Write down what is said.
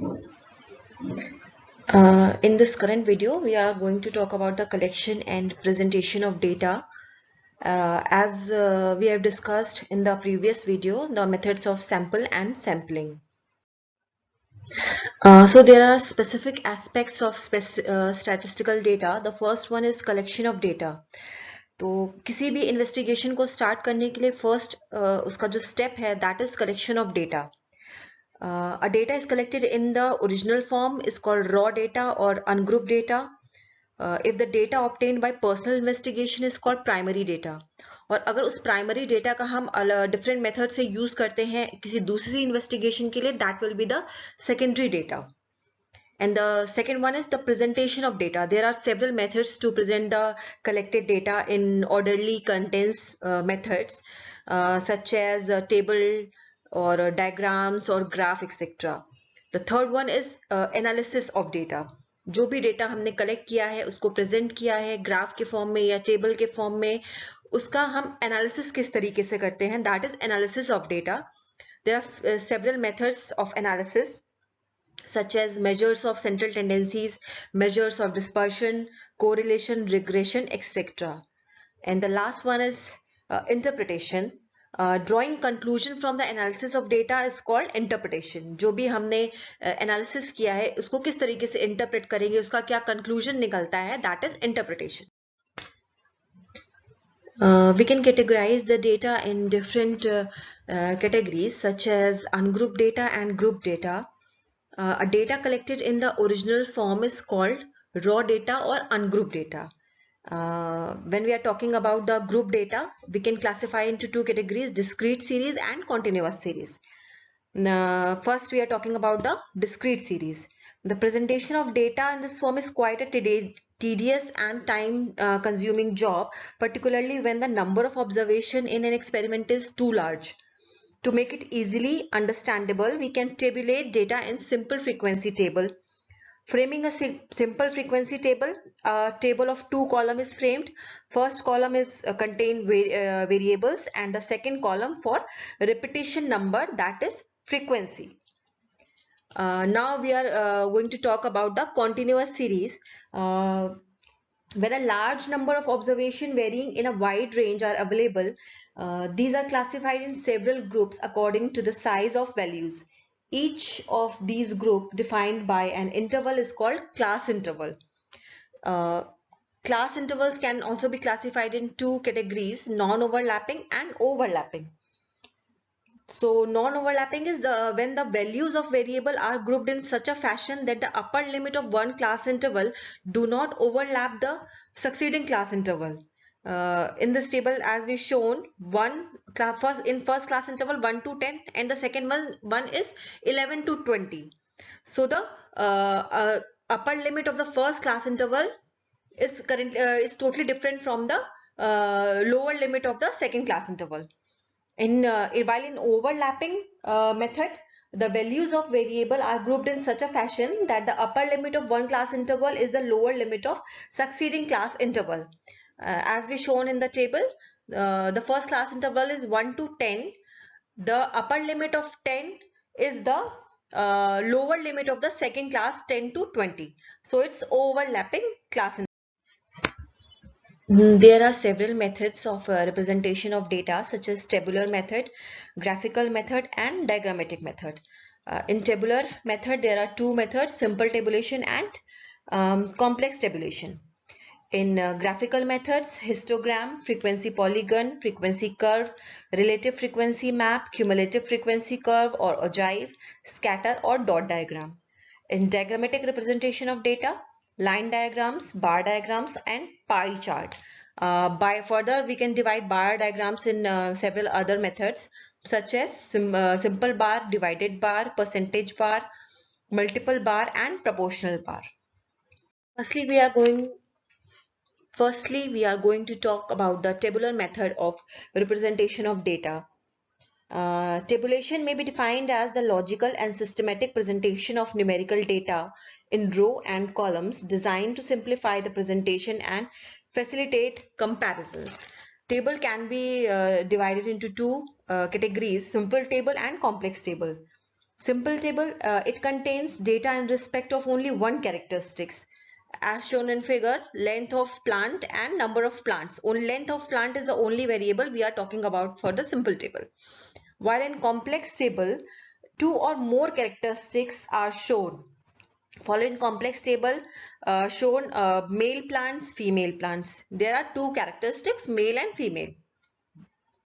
In this current video, we are going to talk about the collection and presentation of data. As we have discussed in the previous video, the methods of sample and sampling. So there are specific aspects of statistical data. The first one is collection of data. तो किसी भी investigation को start करने के लिए first उसका जो step है that is collection of data. A data is collected in the original form is called raw data or ungrouped data. If the data obtained by personal investigation is called primary data. और अगर उस primary data का हम different method से use करते हैं किसी दूसरी इन्वेस्टिगेशन के लिए that will be the secondary data. And the second one is the presentation of data. There are several methods to present the collected data in orderly contents methods such as table or diagrams or graph etc. The third one is analysis of data. जो भी data हमने collect किया है उसको present किया है graph के form में या टेबल के फॉर्म में उसका हम एनालिसिस किस तरीके से करते हैं that is analysis of data. There are several methods of analysis such as measures of central tendencies, measures of dispersion, correlation, regression, etc. And the last one is interpretation. Drawing conclusion from the analysis of data is called interpretation. जो भी हमने analysis किया है उसको किस तरीके से interpret करेंगे उसका क्या conclusion निकलता है that is interpretation. We can categorize the data in different categories such as ungrouped data and grouped data. A data collected in the original form is called raw data or ungrouped data. When we are talking about the group data, we can classify into two categories, discrete series and continuous series. First, we are talking about the discrete series. The presentation of data in this form is quite a tedious and time-consuming job, particularly when the number of observation in an experiment is too large. To make it easily understandable, we can tabulate data in simple frequency table. Framing a simple frequency table, a table of two columns is framed. First column is contain variables and the second column for repetition number, that is frequency. Now we are going to talk about the continuous series. When a large number of observations varying in a wide range are available, these are classified in several groups according to the size of values. Each of these groups defined by an interval is called class interval. Class intervals can also be classified in two categories, non-overlapping and overlapping. So non-overlapping is when the values of variable are grouped in such a fashion that the upper limit of one class interval do not overlap the succeeding class interval. In this table as we shown, first class interval 1 to 10 and the second one is 11 to 20. So the upper limit of the first class interval is totally different from the lower limit of the second class interval. While in overlapping method, the values of variable are grouped in such a fashion that the upper limit of one class interval is the lower limit of succeeding class interval. As we shown in the table, the first class interval is 1 to 10. The upper limit of 10 is the lower limit of the second class 10 to 20. So it's overlapping class interval. There are several methods of representation of data such as tabular method, graphical method and diagrammatic method. In tabular method there are two methods, simple tabulation and complex tabulation. In graphical methods, histogram, frequency polygon, frequency curve, relative frequency map, cumulative frequency curve or ogive, scatter or dot diagram. In diagrammatic representation of data, line diagrams, bar diagrams and pie chart. By further we can divide bar diagrams in several other methods such as simple bar, divided bar, percentage bar, multiple bar and proportional bar. Firstly, we are going to talk about the tabular method of representation of data. Tabulation may be defined as the logical and systematic presentation of numerical data in row and columns designed to simplify the presentation and facilitate comparisons. Table can be divided into two categories, simple table and complex table. Simple table, it contains data in respect of only one characteristics. As shown in figure, length of plant and number of plants. Only length of plant is the only variable we are talking about for the simple table. While in complex table, two or more characteristics are shown. Following complex table shown male plants, female plants. There are two characteristics, male and female.